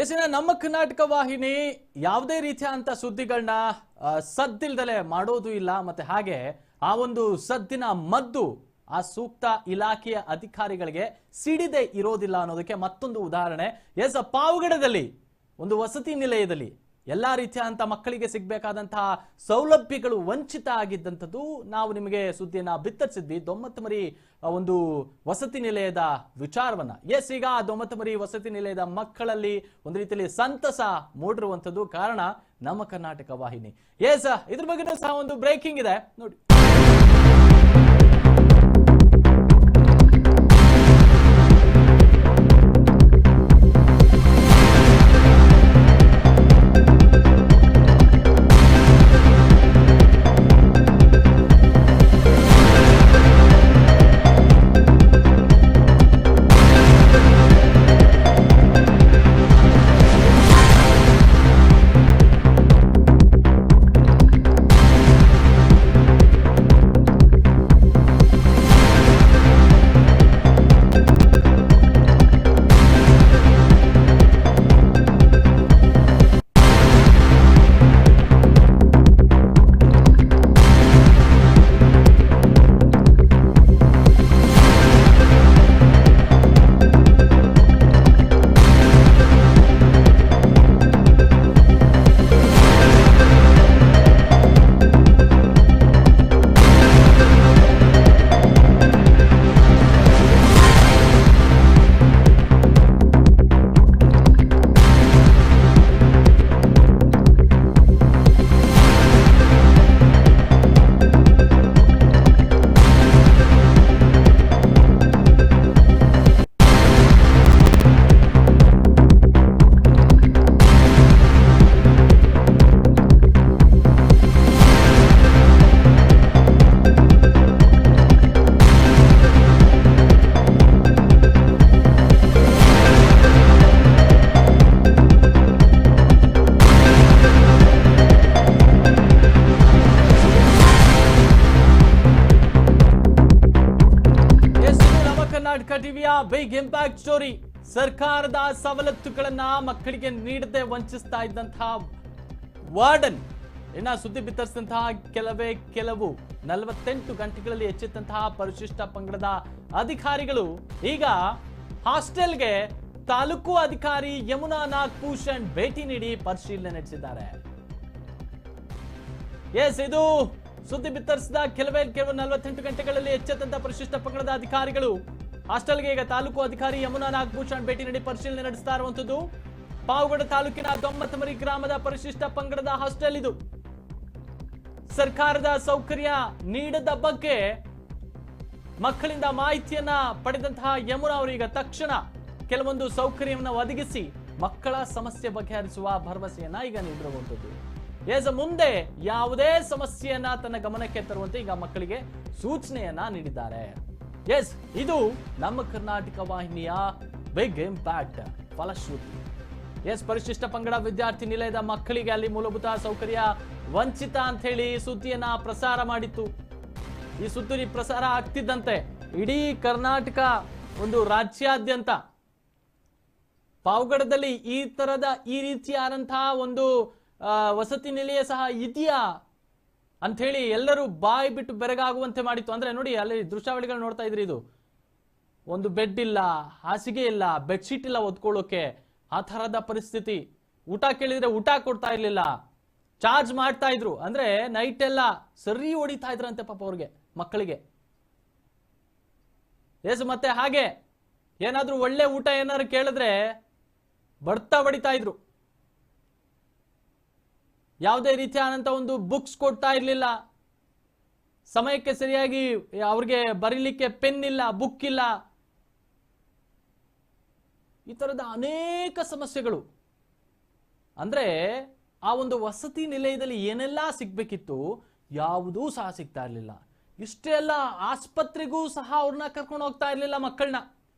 ಎಸಿನ ನಮ್ಮ ಕರ್ನಾಟಕ ವಾಹಿನಿ ಯಾವುದೇ ರೀತಿಯಾದಂತ ಸುದ್ದಿಗಳನ್ನ ಸದ್ದಿಲ್ದಲೆ ಮಾಡೋದು ಇಲ್ಲ. ಮತ್ತೆ ಹಾಗೆ ಆ ಒಂದು ಸದ್ದಿನ ಮದ್ದು ಆ ಸೂಕ್ತ ಇಲಾಖೆಯ ಅಧಿಕಾರಿಗಳಿಗೆ ಸಿಡಿದೆ ಇರೋದಿಲ್ಲ ಅನ್ನೋದಕ್ಕೆ ಮತ್ತೊಂದು ಉದಾಹರಣೆ. ಪಾವಗಡದಲ್ಲಿ ಒಂದು ವಸತಿ ನಿಲಯದಲ್ಲಿ ಎಲ್ಲಾ ರೀತಿಯಾದಂತ ಮಕ್ಕಳಿಗೆ ಸಿಗಬೇಕಾದಂತಹ ಸೌಲಭ್ಯಗಳು ವಂಚಿತ ಆಗಿದ್ದಂಥದ್ದು ನಾವು ನಿಮಗೆ ಸುದ್ದಿಯನ್ನ ಬಿತ್ತರಿಸಿದ್ವಿ. ದೊಮ್ಮತ್ತಮರಿ ಒಂದು ವಸತಿ ನಿಲಯದ ವಿಚಾರವನ್ನ. ಈಗ ದೊಮ್ಮತ್ತಮರಿ ವಸತಿ ನಿಲಯದ ಮಕ್ಕಳಲ್ಲಿ ಒಂದು ರೀತಿಯಲ್ಲಿ ಸಂತಸ ಮೂಡಿರುವಂಥದ್ದು ಕಾರಣ ನಮ್ಮ ಕರ್ನಾಟಕ ವಾಹಿನಿ. ಇದ್ರ ಬಗ್ಗೆ ಸಹ ಒಂದು ಬ್ರೇಕಿಂಗ್ ಇದೆ ನೋಡಿ. ಟಿವಿಯ ಬಿಗ್ ಇಂಪ್ಯಾಕ್ಟ್ ಸ್ಟೋರಿ. ಸರ್ಕಾರದ ಸವಲತ್ತುಗಳನ್ನ ಮಕ್ಕಳಿಗೆ ನೀಡದೆ ವಂಚಿಸ್ತಾ ಇದ್ದಂತಹ ವಾರ್ಡನ್ ಸುದ್ದಿ ಬಿತ್ತರಿಸಿದಂತಹ ಕೆಲವು 48 ಗಂಟೆಗಳಲ್ಲಿ ಹೆಚ್ಚಿದ್ದಂತಹ ಪರಿಶಿಷ್ಟ ಪಂಗಡದ ಅಧಿಕಾರಿಗಳು ಈಗ ಹಾಸ್ಟೆಲ್ಗೆ ತಾಲೂಕು ಅಧಿಕಾರಿ ಯಮುನಾ ನಾಗಭೂಷಣ್ ಭೇಟಿ ನೀಡಿ ಪರಿಶೀಲನೆ ನಡೆಸಿದ್ದಾರೆ. ಇದು ಸುದ್ದಿ ಬಿತ್ತರಿಸಿದ ಕೆಲವು 48 ಗಂಟೆಗಳಲ್ಲಿ ಹೆಚ್ಚಿದ್ದಂತಹ ಪರಿಶಿಷ್ಟ ಪಂಗಡದ ಅಧಿಕಾರಿಗಳು ಹಾಸ್ಟೆಲ್ಗೆ ಈಗ ತಾಲೂಕು ಅಧಿಕಾರಿ ಯಮುನಾ ನಾಗಭೂಷಣ್ ಭೇಟಿ ನೀಡಿ ಪರಿಶೀಲನೆ ನಡೆಸ್ತಾ ಇರುವಂತದ್ದು. ಪಾವಗಡ ತಾಲೂಕಿನ ದೊಮ್ಮತ್ತಮರಿ ಗ್ರಾಮದ ಪರಿಶಿಷ್ಟ ಪಂಗಡದ ಹಾಸ್ಟೆಲ್ ಇದು. ಸರ್ಕಾರದ ಸೌಕರ್ಯ ನೀಡದ ಬಗ್ಗೆ ಮಕ್ಕಳಿಂದ ಮಾಹಿತಿಯನ್ನ ಪಡೆದಂತಹ ಯಮುನಾ ಅವರು ಈಗ ತಕ್ಷಣ ಕೆಲವೊಂದು ಸೌಕರ್ಯವನ್ನು ಒದಗಿಸಿ ಮಕ್ಕಳ ಸಮಸ್ಯೆ ಬಗೆಹರಿಸುವ ಭರವಸೆಯನ್ನ ಈಗ ನೀಡಿರುವಂತದ್ದು. ಮುಂದೆ ಯಾವುದೇ ಸಮಸ್ಯೆಯನ್ನ ತನ್ನ ಗಮನಕ್ಕೆ ತರುವಂತೆ ಈಗ ಮಕ್ಕಳಿಗೆ ಸೂಚನೆಯನ್ನ ನೀಡಿದ್ದಾರೆ. ಇದು ನಮ್ಮ ಕರ್ನಾಟಕ ವಾಹಿನಿಯ ಬಿಗ್ ಇಂಪ್ಯಾಕ್ಟ್ ಫಲಶ್ರುತಿ. ಪರಿಶಿಷ್ಟ ಪಂಗಡ ವಿದ್ಯಾರ್ಥಿ ನಿಲಯದ ಮಕ್ಕಳಿಗೆ ಅಲ್ಲಿ ಮೂಲಭೂತ ಸೌಕರ್ಯ ವಂಚಿತ ಅಂತ ಹೇಳಿ ಸುದ್ದಿಯನ್ನ ಪ್ರಸಾರ ಮಾಡಿತ್ತು. ಈ ಸುದ್ದಿ ಪ್ರಸಾರ ಆಗ್ತಿದ್ದಂತೆ ಇಡೀ ಕರ್ನಾಟಕ ಒಂದು ರಾಜ್ಯಾದ್ಯಂತ ಪಾವಗಡದಲ್ಲಿ ಈ ರೀತಿಯಾದಂತಹ ಒಂದು ವಸತಿ ನಿಲಯ ಸಹ ಇದೆಯಾ ಅಂತ ಹೇಳಿ ಎಲ್ಲರೂ ಬಾಯಿ ಬಿಟ್ಟು ಬೆರಗಾಗುವಂತೆ ಮಾಡಿತ್ತು. ಅಂದ್ರೆ ನೋಡಿ, ಅಲ್ಲಿ ದೃಶ್ಯಾವಳಿಗಳು ನೋಡ್ತಾ ಇದ್ರಿ. ಇದು ಒಂದು ಬೆಡ್ ಇಲ್ಲ, ಹಾಸಿಗೆ ಇಲ್ಲ, ಬೆಡ್ಶೀಟ್ ಇಲ್ಲ ಒದ್ಕೊಳ್ಳೋಕೆ, ಆ ತರದ ಪರಿಸ್ಥಿತಿ. ಊಟ ಕೇಳಿದ್ರೆ ಊಟ ಕೊಡ್ತಾ ಇರ್ಲಿಲ್ಲ, ಚಾರ್ಜ್ ಮಾಡ್ತಾ ಇದ್ರು. ಅಂದ್ರೆ ನೈಟ್ ಎಲ್ಲ ಸರಿ ಹೊಡಿತಾ ಇದ್ರಂತೆ ಪಾಪ ಅವ್ರಿಗೆ, ಮಕ್ಕಳಿಗೆ. ಮತ್ತೆ ಹಾಗೆ ಏನಾದ್ರೂ ಒಳ್ಳೆ ಊಟ ಏನಾದ್ರು ಕೇಳಿದ್ರೆ ಬಡ್ತಾ ಬಡಿತಾ ಇದ್ರು. ಯಾವುದೇ ರೀತಿಯಾದಂತ ಒಂದು ಬುಕ್ಸ್ ಕೊಡ್ತಾ ಇರ್ಲಿಲ್ಲ, ಸಮಯಕ್ಕೆ ಸರಿಯಾಗಿ ಅವ್ರಿಗೆ ಬರೀಲಿಕ್ಕೆ ಪೆನ್ ಇಲ್ಲ, ಬುಕ್ ಇಲ್ಲ. ಈ ತರದ ಅನೇಕ ಸಮಸ್ಯೆಗಳು. ಅಂದ್ರೆ ಆ ಒಂದು ವಸತಿ ನಿಲಯದಲ್ಲಿ ಏನೆಲ್ಲ ಸಿಗ್ಬೇಕಿತ್ತು ಯಾವುದೂ ಸಹ ಸಿಗ್ತಾ ಇರ್ಲಿಲ್ಲ. ಇಷ್ಟೆಲ್ಲ ಆಸ್ಪತ್ರೆಗೂ ಸಹ ಅವ್ರನ್ನ ಕರ್ಕೊಂಡು ಹೋಗ್ತಾ ಇರ್ಲಿಲ್ಲ ಮಕ್ಕಳನ್ನ.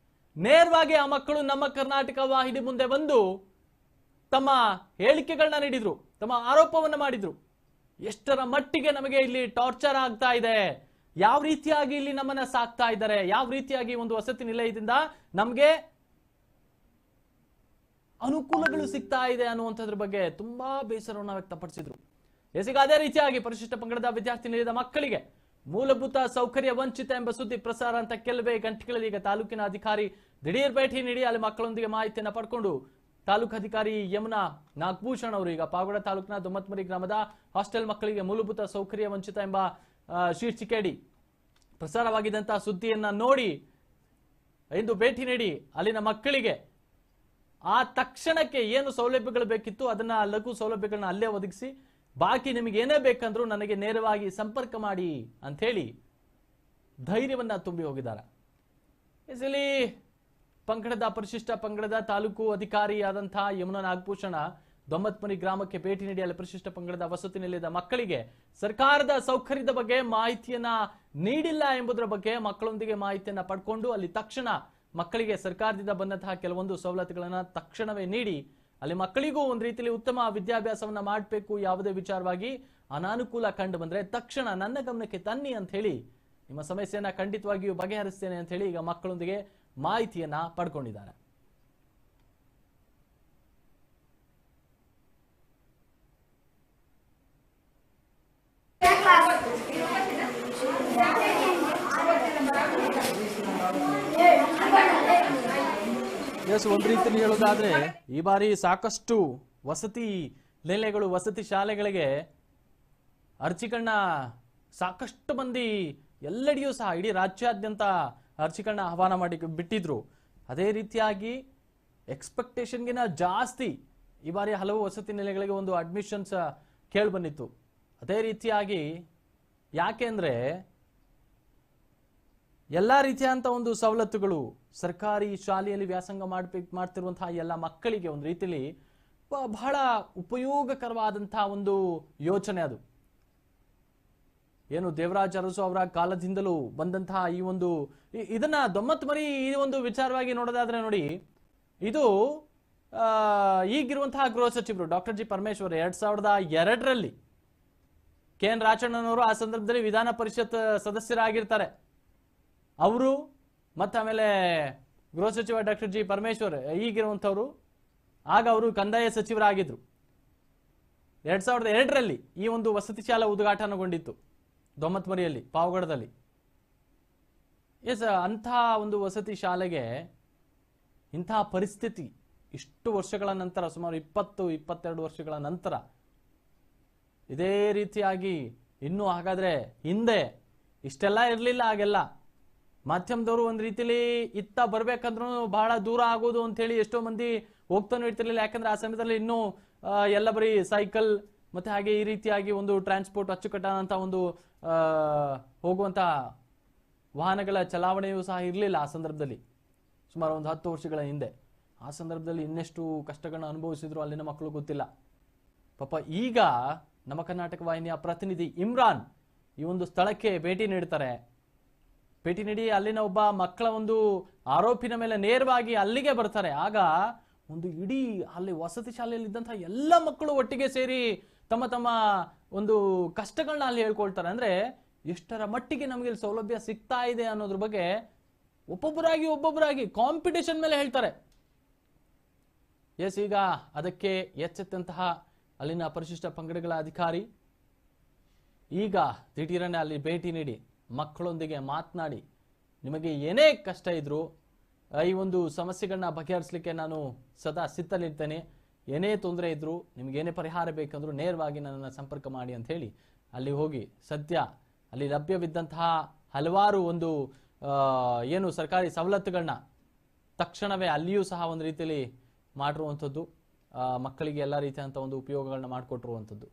ನೇರವಾಗಿ ಆ ಮಕ್ಕಳು ನಮ್ಮ ಕರ್ನಾಟಕ ವಾಹಿನಿ ಮುಂದೆ ಬಂದು ತಮ್ಮ ಹೇಳಿಕೆಗಳನ್ನ ನೀಡಿದ್ರು, ತಮ್ಮ ಆರೋಪವನ್ನ ಮಾಡಿದ್ರು. ಎಷ್ಟರ ಮಟ್ಟಿಗೆ ನಮಗೆ ಇಲ್ಲಿ ಟಾರ್ಚರ್ ಆಗ್ತಾ ಇದೆ, ಯಾವ ರೀತಿಯಾಗಿ ಇಲ್ಲಿ ನಮ್ಮನ್ನ ಸಾಕ್ತಾ ಇದ್ದಾರೆ, ಯಾವ ರೀತಿಯಾಗಿ ಒಂದು ವಸತಿ ನಿಲಯದಿಂದ ನಮಗೆ ಅನುಕೂಲಗಳು ಸಿಗ್ತಾ ಇದೆ ಅನ್ನುವಂಥದ್ರ ಬಗ್ಗೆ ತುಂಬಾ ಬೇಸರವನ್ನು ವ್ಯಕ್ತಪಡಿಸಿದ್ರು. ಈಗ ಅದೇ ರೀತಿಯಾಗಿ ಪರಿಶಿಷ್ಟ ಪಂಗಡದ ವಿದ್ಯಾರ್ಥಿ ನಿಲಯದ ಮಕ್ಕಳಿಗೆ ಮೂಲಭೂತ ಸೌಕರ್ಯ ವಂಚಿತ ಎಂಬ ಸುದ್ದಿ ಪ್ರಸಾರ ಅಂತ ಕೆಲವೇ ಗಂಟೆಗಳಲ್ಲಿ ಈಗ ತಾಲೂಕಿನ ಅಧಿಕಾರಿ ದಿಢೀರ್ ಭೇಟಿ ನೀಡಿ ಅಲ್ಲಿ ಮಕ್ಕಳೊಂದಿಗೆ ಮಾಹಿತಿಯನ್ನು ಪಡ್ಕೊಂಡು ತಾಲೂಕು ಅಧಿಕಾರಿ ಯಮುನಾ ನಾಗಭೂಷಣ್ ಅವರು ಈಗ ಪಾವಗಡ ತಾಲೂಕಿನ ದೊಮ್ಮತ್ಮರಿ ಗ್ರಾಮದ ಹಾಸ್ಟೆಲ್ ಮಕ್ಕಳಿಗೆ ಮೂಲಭೂತ ಸೌಕರ್ಯ ವಂಚಿತ ಎಂಬ ಶೀರ್ಷಿಕೆಯಡಿ ಪ್ರಸಾರವಾಗಿದ್ದಂತಹ ಸುದ್ದಿಯನ್ನ ನೋಡಿ ಇಂದು ಭೇಟಿ ನೀಡಿ ಅಲ್ಲಿನ ಮಕ್ಕಳಿಗೆ ಆ ತಕ್ಷಣಕ್ಕೆ ಏನು ಸೌಲಭ್ಯಗಳು ಬೇಕಿತ್ತು ಅದನ್ನ ಲಘು ಸೌಲಭ್ಯಗಳನ್ನ ಅಲ್ಲೇ ಒದಗಿಸಿ ಬಾಕಿ ನಿಮಗೆ ಏನೇ ಬೇಕಂದ್ರೂ ನನಗೆ ನೇರವಾಗಿ ಸಂಪರ್ಕ ಮಾಡಿ ಅಂತ ಹೇಳಿ ಧೈರ್ಯವನ್ನ ತುಂಬಿ ಹೋಗಿದ್ದಾರೆ. ಇಲ್ಲಿ ಪಂಗಡದ ಪರಿಶಿಷ್ಟ ಪಂಗಡದ ತಾಲೂಕು ಅಧಿಕಾರಿಯಾದಂತಹ ಯಮುನಾ ನಾಗಭೂಷಣ ದೊಮ್ಮತ್ಮರಿ ಗ್ರಾಮಕ್ಕೆ ಭೇಟಿ ನೀಡಿ ಅಲ್ಲಿ ಪರಿಶಿಷ್ಟ ಪಂಗಡದ ವಸತಿ ನಿಲಯದ ಮಕ್ಕಳಿಗೆ ಸರ್ಕಾರದ ಸೌಕರ್ಯದ ಬಗ್ಗೆ ಮಾಹಿತಿಯನ್ನ ನೀಡಿಲ್ಲ ಎಂಬುದರ ಬಗ್ಗೆ ಮಕ್ಕಳೊಂದಿಗೆ ಮಾಹಿತಿಯನ್ನ ಪಡ್ಕೊಂಡು ಅಲ್ಲಿ ತಕ್ಷಣ ಮಕ್ಕಳಿಗೆ ಸರ್ಕಾರದಿಂದ ಬಂದಂತಹ ಕೆಲವೊಂದು ಸವಲತ್ತುಗಳನ್ನ ತಕ್ಷಣವೇ ನೀಡಿ ಅಲ್ಲಿ ಮಕ್ಕಳಿಗೂ ಒಂದು ರೀತಿಯಲ್ಲಿ ಉತ್ತಮ ವಿದ್ಯಾಭ್ಯಾಸವನ್ನ ಮಾಡಬೇಕು, ಯಾವುದೇ ವಿಚಾರವಾಗಿ ಅನಾನುಕೂಲ ಕಂಡು ಬಂದ್ರೆ ತಕ್ಷಣ ನನ್ನ ಗಮನಕ್ಕೆ ತನ್ನಿ ಅಂತ ಹೇಳಿ ನಿಮ್ಮ ಸಮಸ್ಯೆಯನ್ನ ಖಂಡಿತವಾಗಿಯೂ ಬಗೆಹರಿಸ್ತೇನೆ ಅಂತ ಹೇಳಿ ಈಗ ಮಕ್ಕಳೊಂದಿಗೆ ಮಾಹಿತಿಯನ್ನ ಪಡ್ಕೊಂಡಿದ್ದಾರೆ. ಒಂದು ರೀತಿಯಲ್ಲಿ ಹೇಳೋದಾದ್ರೆ ಈ ಬಾರಿ ಸಾಕಷ್ಟು ವಸತಿ ನಿಲಯಗಳು ವಸತಿ ಶಾಲೆಗಳಿಗೆ ಅರ್ಜಿಗಳನ್ನ ಸಾಕಷ್ಟು ಮಂದಿ ಎಲ್ಲೆಡೆಯೂ ಸಹ ಇಡೀ ರಾಜ್ಯಾದ್ಯಂತ ಅರ್ಜಿಗಳನ್ನ ಆಹ್ವಾನ ಮಾಡಿ ಬಿಟ್ಟಿದ್ರು. ಅದೇ ರೀತಿಯಾಗಿ ಎಕ್ಸ್ಪೆಕ್ಟೇಷನ್ಗಿನ ಜಾಸ್ತಿ ಈ ಬಾರಿ ಹಲವು ವಸತಿ ನಿಲಯಗಳಿಗೆ ಒಂದು ಅಡ್ಮಿಷನ್ಸ್ ಕೇಳಿ ಬಂದಿತ್ತು. ಅದೇ ರೀತಿಯಾಗಿ ಯಾಕೆಂದ್ರೆ ಎಲ್ಲಾ ರೀತಿಯಂತ ಒಂದು ಸವಲತ್ತುಗಳು ಸರ್ಕಾರಿ ಶಾಲೆಯಲ್ಲಿ ವ್ಯಾಸಂಗ ಮಾಡ್ತಿರುವಂತಹ ಎಲ್ಲ ಮಕ್ಕಳಿಗೆ ಒಂದು ರೀತಿಯಲ್ಲಿ ಬಹಳ ಉಪಯೋಗಕರವಾದಂತಹ ಒಂದು ಯೋಚನೆ ಅದು. ಏನು ದೇವರಾಜ ಅರಸು ಅವರ ಕಾಲದಿಂದಲೂ ಬಂದಂತಹ ಈ ಒಂದು ಇದನ್ನ ದೊಮ್ಮತ್ಮರಿ ಈ ಒಂದು ವಿಚಾರವಾಗಿ ನೋಡೋದಾದ್ರೆ ನೋಡಿ, ಇದು ಈಗಿರುವಂತಹ ಗೃಹ ಸಚಿವರು ಡಾಕ್ಟರ್ ಜಿ ಪರಮೇಶ್ವರ್ 2002ರಲ್ಲಿ KN ರಾಜಣ್ಣನವರು ಆ ಸಂದರ್ಭದಲ್ಲಿ ವಿಧಾನ ಪರಿಷತ್ ಸದಸ್ಯರಾಗಿರ್ತಾರೆ. ಅವರು ಮತ್ತೆ ಆಮೇಲೆ ಗೃಹ ಸಚಿವ ಡಾಕ್ಟರ್ ಜಿ ಪರಮೇಶ್ವರ್ ಈಗಿರುವಂಥವ್ರು ಆಗ ಅವರು ಕಂದಾಯ ಸಚಿವರಾಗಿದ್ರು. 2002ರಲ್ಲಿ ಈ ಒಂದು ವಸತಿ ಶಾಲೆ ಉದ್ಘಾಟನೆಗೊಂಡಿತ್ತು ದೊಮ್ಮತ್ಮರಿಯಲ್ಲಿ ಪಾವಗಡದಲ್ಲಿ. ಅಂತಹ ಒಂದು ವಸತಿ ಶಾಲೆಗೆ ಇಂತಹ ಪರಿಸ್ಥಿತಿ ಇಷ್ಟು ವರ್ಷಗಳ ನಂತರ, ಸುಮಾರು 20-22 ವರ್ಷಗಳ ನಂತರ ಇದೇ ರೀತಿಯಾಗಿ ಇನ್ನೂ ಹಾಗಾದ್ರೆ ಹಿಂದೆ ಇಷ್ಟೆಲ್ಲ ಇರಲಿಲ್ಲ. ಆಗೆಲ್ಲ ಮಾಧ್ಯಮದವರು ಒಂದು ರೀತಿಯಲ್ಲಿ ಇತ್ತ ಬರ್ಬೇಕಂದ್ರೂ ಬಹಳ ದೂರ ಆಗೋದು ಅಂತ ಹೇಳಿ ಎಷ್ಟೋ ಮಂದಿ ಹೋಗ್ತಾನೂ ಇರ್ತಿರ್ಲಿಲ್ಲ. ಯಾಕಂದ್ರೆ ಆ ಸಮಯದಲ್ಲಿ ಇನ್ನೂ ಎಲ್ಲ ಬರೀ ಸೈಕಲ್ ಮತ್ತೆ ಹಾಗೆ ಈ ರೀತಿಯಾಗಿ ಒಂದು ಟ್ರಾನ್ಸ್ಪೋರ್ಟ್ ಅಚ್ಚುಕಟ್ಟಾದಂತ ಒಂದು ಹೋಗುವಂತ ವಾಹನಗಳ ಚಲಾವಣೆಯೂ ಸಹ ಇರಲಿಲ್ಲ ಆ ಸಂದರ್ಭದಲ್ಲಿ, ಸುಮಾರು ಒಂದು 10 ವರ್ಷಗಳ ಹಿಂದೆ. ಆ ಸಂದರ್ಭದಲ್ಲಿ ಇನ್ನೆಷ್ಟು ಕಷ್ಟಗಳನ್ನ ಅನುಭವಿಸಿದ್ರು ಅಲ್ಲಿನ ಮಕ್ಕಳು ಗೊತ್ತಿಲ್ಲ ಪಾಪ. ಈಗ ನಮ್ಮ ಕರ್ನಾಟಕ ವಾಹಿನಿಯ ಪ್ರತಿನಿಧಿ ಇಮ್ರಾನ್ ಈ ಒಂದು ಸ್ಥಳಕ್ಕೆ ಭೇಟಿ ನೀಡ್ತಾರೆ. ಭೇಟಿ ನೀಡಿ ಅಲ್ಲಿನ ಒಬ್ಬ ಮಕ್ಕಳ ಒಂದು ಆರೋಪಿನ ಮೇಲೆ ನೇರವಾಗಿ ಅಲ್ಲಿಗೆ ಬರ್ತಾರೆ. ಆಗ ಒಂದು ಇಡೀ ಅಲ್ಲಿ ವಸತಿ ಶಾಲೆಯಲ್ಲಿ ಇದ್ದಂತಹ ಎಲ್ಲ ಮಕ್ಕಳು ಒಟ್ಟಿಗೆ ಸೇರಿ ತಮ್ಮ ತಮ್ಮ ಒಂದು ಕಷ್ಟಗಳನ್ನ ಅಲ್ಲಿ ಹೇಳ್ಕೊಳ್ತಾರೆ. ಅಂದ್ರೆ ಎಷ್ಟರ ಮಟ್ಟಿಗೆ ನಮಗೆ ಇಲ್ಲಿ ಸೌಲಭ್ಯ ಸಿಗ್ತಾ ಇದೆ ಅನ್ನೋದ್ರ ಬಗ್ಗೆ ಒಬ್ಬೊಬ್ಬರಾಗಿ ಕಾಂಪಿಟೇಷನ್ ಮೇಲೆ ಹೇಳ್ತಾರೆ. ಈಗ ಅದಕ್ಕೆ ಎಚ್ಚೆತ್ತಂತಹ ಅಲ್ಲಿನ ಪರಿಶಿಷ್ಟ ಪಂಗಡಗಳ ಅಧಿಕಾರಿ ಈಗ ದಿಢೀರನೆ ಅಲ್ಲಿ ಭೇಟಿ ನೀಡಿ ಮಕ್ಕಳೊಂದಿಗೆ ಮಾತನಾಡಿ, ನಿಮಗೆ ಏನೇ ಕಷ್ಟ ಇದ್ರು ಈ ಒಂದು ಸಮಸ್ಯೆಗಳನ್ನ ಬಗೆಹರಿಸಲಿಕ್ಕೆ ನಾನು ಸದಾ ಸಿದ್ಧಲಿರ್ತೇನೆ, ಏನೇ ತೊಂದರೆ ಇದ್ರು ನಿಮ್ಗೇನೇ ಪರಿಹಾರ ಬೇಕಂದ್ರೂ ನೇರವಾಗಿ ನನ್ನನ್ನು ಸಂಪರ್ಕ ಮಾಡಿ ಅಂತ ಹೇಳಿ ಅಲ್ಲಿ ಹೋಗಿ ಸದ್ಯ ಅಲ್ಲಿ ಲಭ್ಯವಿದ್ದಂತಹ ಹಲವಾರು ಒಂದು ಏನು ಸರ್ಕಾರಿ ಸವಲತ್ತುಗಳನ್ನ ತಕ್ಷಣವೇ ಅಲ್ಲಿಯೂ ಸಹ ಒಂದು ರೀತಿಯಲ್ಲಿ ಮಾಡಿರುವಂಥದ್ದು, ಮಕ್ಕಳಿಗೆ ಎಲ್ಲ ರೀತಿಯಂಥ ಒಂದು ಉಪಯೋಗಗಳನ್ನ ಮಾಡಿಕೊಟ್ಟಿರುವಂಥದ್ದು.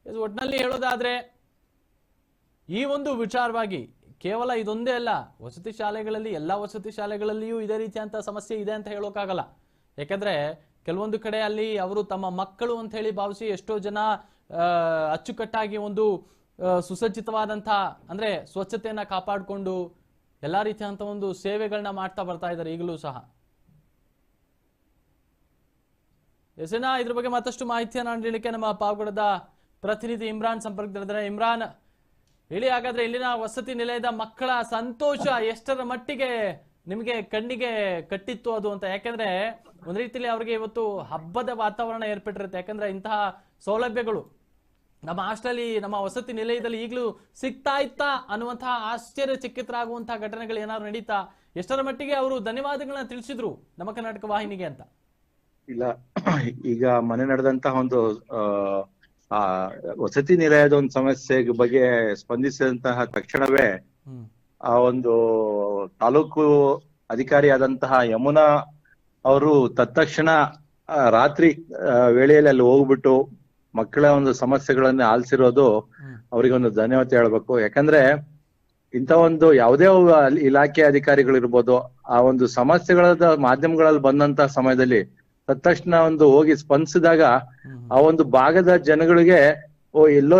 ಒಟ್ಟಿನಲ್ಲಿ ಹೇಳೋದಾದ್ರೆ ಈ ಒಂದು ವಿಚಾರವಾಗಿ ಕೇವಲ ಇದೊಂದೇ ಅಲ್ಲ, ವಸತಿ ಶಾಲೆಗಳಲ್ಲಿ ಎಲ್ಲ ವಸತಿ ಶಾಲೆಗಳಲ್ಲಿಯೂ ಇದೇ ರೀತಿಯಂತ ಸಮಸ್ಯೆ ಇದೆ ಅಂತ ಹೇಳೋಕ್ಕಾಗಲ್ಲ. ಯಾಕಂದ್ರೆ ಕೆಲವೊಂದು ಕಡೆ ಅಲ್ಲಿ ಅವರು ತಮ್ಮ ಮಕ್ಕಳು ಅಂತ ಹೇಳಿ ಭಾವಿಸಿ ಎಷ್ಟೋ ಜನ ಅಚ್ಚುಕಟ್ಟಾಗಿ ಒಂದು ಸುಸಜ್ಜಿತವಾದಂಥ ಅಂದ್ರೆ ಸ್ವಚ್ಛತೆಯನ್ನ ಕಾಪಾಡಿಕೊಂಡು ಎಲ್ಲಾ ರೀತಿಯಂತ ಒಂದು ಸೇವೆಗಳನ್ನ ಮಾಡ್ತಾ ಬರ್ತಾ ಇದ್ದಾರೆ ಈಗಲೂ ಸಹ. ಇದ್ರ ಬಗ್ಗೆ ಮತ್ತಷ್ಟು ಮಾಹಿತಿಯನ್ನ ನೀಡಲಿಕ್ಕೆ ನಮ್ಮ ಪಾವಗಡದ ಪ್ರತಿನಿಧಿ ಇಮ್ರಾನ್ ಸಂಪರ್ಕದಲ್ಲಿದ್ದಾರೆ. ಇಮ್ರಾನ್, ಹೇಳಿ ಹಾಗಾದ್ರೆ ಇಲ್ಲಿನ ವಸತಿ ನಿಲಯದ ಮಕ್ಕಳ ಸಂತೋಷ ಎಷ್ಟರ ಮಟ್ಟಿಗೆ ನಿಮಗೆ ಕಣ್ಣಿಗೆ ಕಟ್ಟಿತ್ತು ಅದು ಅಂತ? ಯಾಕಂದ್ರೆ ಒಂದ್ ರೀತಿಯಲ್ಲಿ ಅವ್ರಿಗೆ ಇವತ್ತು ಹಬ್ಬದ ವಾತಾವರಣ ಏರ್ಪಟ್ಟಿರುತ್ತೆ. ಯಾಕಂದ್ರೆ ಇಂತಹ ಸೌಲಭ್ಯಗಳು ನಮ್ಮ ಹಾಸ್ಟೆಲ್, ನಮ್ಮ ವಸತಿ ನಿಲಯದಲ್ಲಿ ಈಗಲೂ ಸಿಗ್ತಾ ಇತ್ತಾ ಅನ್ನುವಂತಹ ಆಶ್ಚರ್ಯಚಕಿತರಾಗುವಂತಹ ಘಟನೆಗಳು ಏನಾದ್ರು ನಡೀತಾ? ಎಷ್ಟರ ಮಟ್ಟಿಗೆ ಅವರು ಧನ್ಯವಾದಗಳನ್ನ ತಿಳಿಸಿದ್ರು ನಮ್ಮ ಕರ್ನಾಟಕ ವಾಹಿನಿಗೆ ಅಂತ? ಇಲ್ಲ, ಈಗ ಮನೆ ನಡೆದಂತಹ ಒಂದು ಆ ವಸತಿ ನಿಲಯದ ಒಂದು ಸಮಸ್ಯೆ ಬಗ್ಗೆ ಸ್ಪಂದಿಸಿದಂತಹ ತಕ್ಷಣವೇ ಆ ಒಂದು ತಾಲೂಕು ಅಧಿಕಾರಿಯಾದಂತಹ ಯಮುನಾ ಅವರು ತತ್ಕ್ಷಣ ರಾತ್ರಿ ವೇಳೆಯಲ್ಲಿ ಅಲ್ಲಿ ಹೋಗ್ಬಿಟ್ಟು ಮಕ್ಕಳ ಒಂದು ಸಮಸ್ಯೆಗಳನ್ನ ಆಲಿಸಿರೋದು ಅವರಿಗೆ ಒಂದು ಧನ್ಯವಾದ ಹೇಳ್ಬೇಕು. ಯಾಕಂದ್ರೆ ಇಂಥ ಒಂದು ಯಾವುದೇ ಇಲಾಖೆ ಅಧಿಕಾರಿಗಳಿರ್ಬೋದು, ಆ ಒಂದು ಸಮಸ್ಯೆಗಳ ಮಾಧ್ಯಮಗಳಲ್ಲಿ ಬಂದಂತಹ ಸಮಯದಲ್ಲಿ ತಕ್ಷಣ ಒಂದು ಹೋಗಿ ಸ್ಪಂದಿಸಿದಾಗ ಆ ಒಂದು ಭಾಗದ ಜನಗಳಿಗೆ ಎಲ್ಲೋ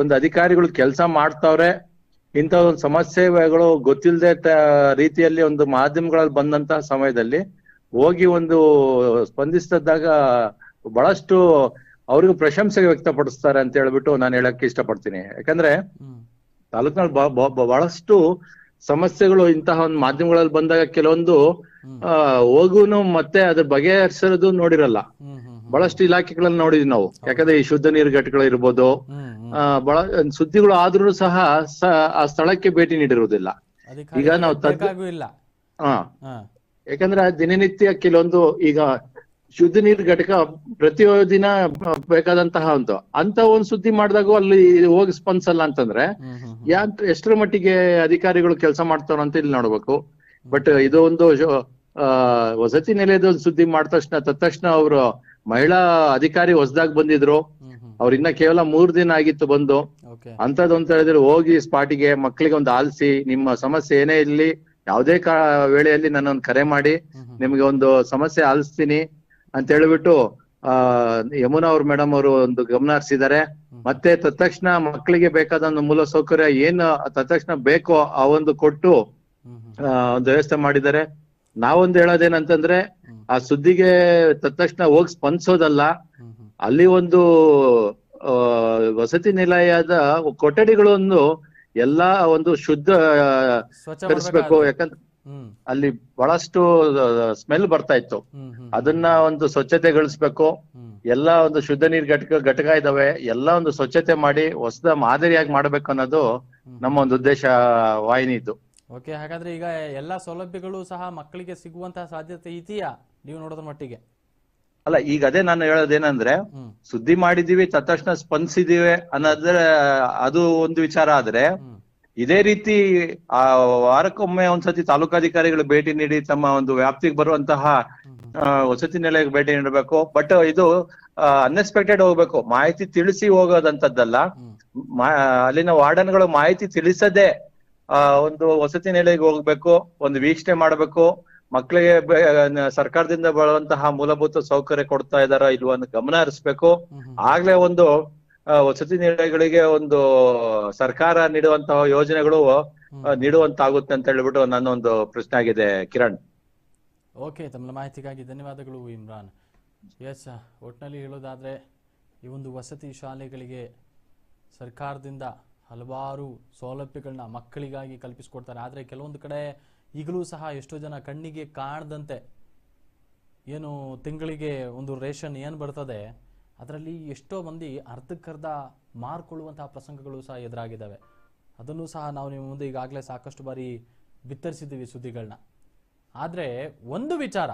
ಒಂದು ಅಧಿಕಾರಿಗಳು ಕೆಲಸ ಮಾಡ್ತಾವ್ರೆ, ಇಂಥ ಒಂದು ಸಮಸ್ಯೆಗಳು ಗೊತ್ತಿಲ್ಲದೆ ರೀತಿಯಲ್ಲಿ ಒಂದು ಮಾಧ್ಯಮಗಳಲ್ಲಿ ಬಂದಂತಹ ಸಮಯದಲ್ಲಿ ಹೋಗಿ ಒಂದು ಸ್ಪಂದಿಸಿದಾಗ ಬಹಳಷ್ಟು ಅವ್ರಿಗೂ ಪ್ರಶಂಸೆ ವ್ಯಕ್ತಪಡಿಸ್ತಾರೆ ಅಂತ ಹೇಳ್ಬಿಟ್ಟು ನಾನು ಹೇಳಕ್ ಇಷ್ಟಪಡ್ತೀನಿ. ಯಾಕಂದ್ರೆ ತಾಲೂಕಿನಲ್ಲಿ ಬಹಳಷ್ಟು ಸಮಸ್ಯೆಗಳು ಇಂತಹ ಒಂದು ಮಾಧ್ಯಮಗಳಲ್ಲಿ ಬಂದಾಗ ಕೆಲವೊಂದು ಹೋಗುನು ಮತ್ತೆ ಅದ್ರ ಬಗೆಹರಿಸೋದು ನೋಡಿರಲ್ಲ. ಬಹಳಷ್ಟು ಇಲಾಖೆಗಳನ್ನ ನೋಡಿದ್ವಿ ನಾವು. ಯಾಕಂದ್ರೆ ಈ ಶುದ್ಧ ನೀರು ಘಟಕಗಳು ಇರ್ಬೋದು, ಬಹಳ ಸುದ್ದಿಗಳು ಆದ್ರೂ ಸಹ ಆ ಸ್ಥಳಕ್ಕೆ ಭೇಟಿ ನೀಡಿರುವುದಿಲ್ಲ. ಈಗ ನಾವು ಯಾಕಂದ್ರೆ ದಿನನಿತ್ಯ ಕೆಲವೊಂದು ಈಗ ಶುದ್ಧ ನೀರು ಘಟಕ ಪ್ರತಿದಿನ ಬೇಕಾದಂತಹ ಅಂತ ಒಂದು ಸುದ್ದಿ ಮಾಡಿದಾಗ ಅಲ್ಲಿ ಹೋಗಿ ಸ್ಪಂದಿಸಲ್ಲ ಅಂತಂದ್ರೆ ಎಷ್ಟರ ಮಟ್ಟಿಗೆ ಅಧಿಕಾರಿಗಳು ಕೆಲಸ ಮಾಡ್ತಾರ ಅಂತ ಇಲ್ಲಿ ನೋಡ್ಬೇಕು. ಬಟ್ ಇದು ಒಂದು ವಸತಿ ನಿಲಯದ ಸುದ್ದಿ ಮಾಡಿದ ತಕ್ಷಣ ಅವರು ಮಹಿಳಾ ಅಧಿಕಾರಿ ಹೊಸದಾಗಿ ಬಂದಿದ್ರು, ಅವ್ರ ಇನ್ನ ಕೇವಲ 3 ದಿನ ಆಗಿತ್ತು ಬಂದು. ಅಂತದ್ ಅಂತ ಹೇಳಿದ್ರೆ ಹೋಗಿ ಸ್ಪಾಟಿಗೆ ಮಕ್ಳಿಗೆ ಒಂದು ಆಲಿಸಿ, ನಿಮ್ಮ ಸಮಸ್ಯೆ ಏನೇ ಇರ್ಲಿ ಯಾವುದೇ ವೇಳೆಯಲ್ಲಿ ನನ್ನೊಂದು ಕರೆ ಮಾಡಿ ನಿಮ್ಗೆ ಒಂದು ಸಮಸ್ಯೆ ಆಲಿಸ್ತೀನಿ ಅಂತ ಹೇಳ್ಬಿಟ್ಟು ಯಮುನಾ ಅವ್ರ ಮೇಡಮ್ ಅವರು ಒಂದು ಗಮನ ಹರಿಸಿದ್ದಾರೆ. ಮತ್ತೆ ತತ್ಕ್ಷಣ ಮಕ್ಕಳಿಗೆ ಬೇಕಾದ ಒಂದು ಮೂಲ ಸೌಕರ್ಯ ಏನು ತತ್ಕ್ಷಣ ಬೇಕೋ ಆ ಒಂದು ಕೊಟ್ಟು ಒಂದು ವ್ಯವಸ್ಥೆ ಮಾಡಿದ್ದಾರೆ. ನಾವೊಂದು ಹೇಳೋದೇನಂತಂದ್ರೆ ಆ ಸುದ್ದಿಗೆ ತತ್ಕ್ಷಣ ಹೋಗಿ ಸ್ಪಂದಿಸೋದಲ್ಲ, ಅಲ್ಲಿ ಒಂದು ವಸತಿ ನಿಲಯದ ಕೊಠಡಿಗಳನ್ನು ಎಲ್ಲಾ ಒಂದು ಶುದ್ಧ ಕರಿಸ್ಬೇಕು. ಯಾಕಂದ್ರೆ ಅಲ್ಲಿ ಬಹಳಷ್ಟು ಸ್ಮೆಲ್ ಬರ್ತಾ ಇತ್ತು, ಅದನ್ನ ಒಂದು ಸ್ವಚ್ಛತೆಗೊಳಿಸ್ಬೇಕು. ಎಲ್ಲಾ ಒಂದು ಶುದ್ಧ ನೀರ್ ಘಟಕ ಇದಾವೆ, ಎಲ್ಲಾ ಒಂದು ಸ್ವಚ್ಛತೆ ಮಾಡಿ ಹೊಸದ ಮಾದರಿಯಾಗಿ ಮಾಡ್ಬೇಕು ಅನ್ನೋದು ನಮ್ಮ ಒಂದು ಉದ್ದೇಶ ವಾಹಿನಿದು. ಓಕೆ, ಹಾಗಾದ್ರೆ ಈಗ ಎಲ್ಲಾ ಸೌಲಭ್ಯಗಳು ಸಹ ಮಕ್ಕಳಿಗೆ ಸಿಗುವಂತಹ ಸಾಧ್ಯತೆ ಇದೆಯಾ ನೀವು ನೋಡೋದ್ರ ಮಟ್ಟಿಗೆ? ಅಲ್ಲ, ಈಗ ಅದೇ ನಾನು ಹೇಳೋದೇನಂದ್ರೆ ಸುದ್ದಿ ಮಾಡಿದೀವಿ ತಕ್ಷಣ ಸ್ಪಂದಿಸಿದೀವಿ ಅನ್ನೋದ್ರೆ ಅದು ಒಂದು ವಿಚಾರ. ಆದ್ರೆ ಇದೇ ರೀತಿ ಆ ವಾರಕ್ಕೊಮ್ಮೆ ಒಂದ್ಸತಿ ತಾಲೂಕಾಧಿಕಾರಿಗಳು ಭೇಟಿ ನೀಡಿ ತಮ್ಮ ಒಂದು ವ್ಯಾಪ್ತಿಗೆ ಬರುವಂತಹ ವಸತಿ ನಿಲಯಕ್ಕೆ ಭೇಟಿ ನೀಡಬೇಕು. ಬಟ್ ಇದು ಅನ್ಎಕ್ಸ್ಪೆಕ್ಟೆಡ್ ಹೋಗ್ಬೇಕು, ಮಾಹಿತಿ ತಿಳಿಸಿ ಹೋಗೋದಂತದ್ದಲ್ಲ. ಅಲ್ಲಿನ ವಾರ್ಡನ್ಗಳು ಮಾಹಿತಿ ತಿಳಿಸದೆ ಒಂದು ವಸತಿ ನಿಲಯಕ್ಕೆ ಹೋಗ್ಬೇಕು, ಒಂದು ವೀಕ್ಷಣೆ ಮಾಡ್ಬೇಕು, ಮಕ್ಕಳಿಗೆ ಸರ್ಕಾರದಿಂದ ಬರುವಂತಹ ಮೂಲಭೂತ ಸೌಕರ್ಯ ಕೊಡ್ತಾ ಇದಾರ ಇಲ್ವ ಅಂತ ಗಮನ ಹರಿಸ್ಬೇಕು. ಆಗ್ಲೇ ಒಂದು ವಸತಿ ನಿಲಯಗಳಿಗೆ ಒಂದು ಸರ್ಕಾರ ನೀಡುವಂತಹ ಯೋಜನೆಗಳು ನೀಡುವಂತಾಗುತ್ತೆ ಅಂತ ಹೇಳ್ಬಿಟ್ಟು ನನ್ನ ಒಂದು ಪ್ರಶ್ನೆ ಆಗಿದೆ. ಕಿರಣ್, ಓಕೆ, ತಮ್ಮ ಮಾಹಿತಿಗಾಗಿ ಧನ್ಯವಾದಗಳು ಇಮ್ರಾನ್. ಎಸ್, ಒಟ್ಟಿನಲ್ಲಿ ಹೇಳೋದಾದ್ರೆ ಈ ಒಂದು ವಸತಿ ಶಾಲೆಗಳಿಗೆ ಸರ್ಕಾರದಿಂದ ಹಲವಾರು ಸೌಲಭ್ಯಗಳನ್ನ ಮಕ್ಕಳಿಗಾಗಿ ಕಲ್ಪಿಸಿಕೊಡ್ತಾರೆ. ಆದರೆ ಕೆಲವೊಂದು ಕಡೆ ಈಗಲೂ ಸಹ ಎಷ್ಟೋ ಜನ ಕಣ್ಣಿಗೆ ಕಾಣದಂತೆ ಏನು ತಿಂಗಳಿಗೆ ಒಂದು ರೇಷನ್ ಏನು ಬರ್ತದೆ ಅದರಲ್ಲಿ ಎಷ್ಟೋ ಮಂದಿ ಅರ್ಧಕ್ಕರ್ಧ ಮಾರ್ಕೊಳ್ಳುವಂತಹ ಪ್ರಸಂಗಗಳು ಸಹ ಎದುರಾಗಿದ್ದಾವೆ. ಅದನ್ನು ಸಹ ನಾವು ನಿಮ್ಮ ಮುಂದೆ ಈಗಾಗಲೇ ಸಾಕಷ್ಟು ಬಾರಿ ಬಿತ್ತರಿಸಿದ್ದೀವಿ ಸುದ್ದಿಗಳನ್ನ. ಆದರೆ ಒಂದು ವಿಚಾರ,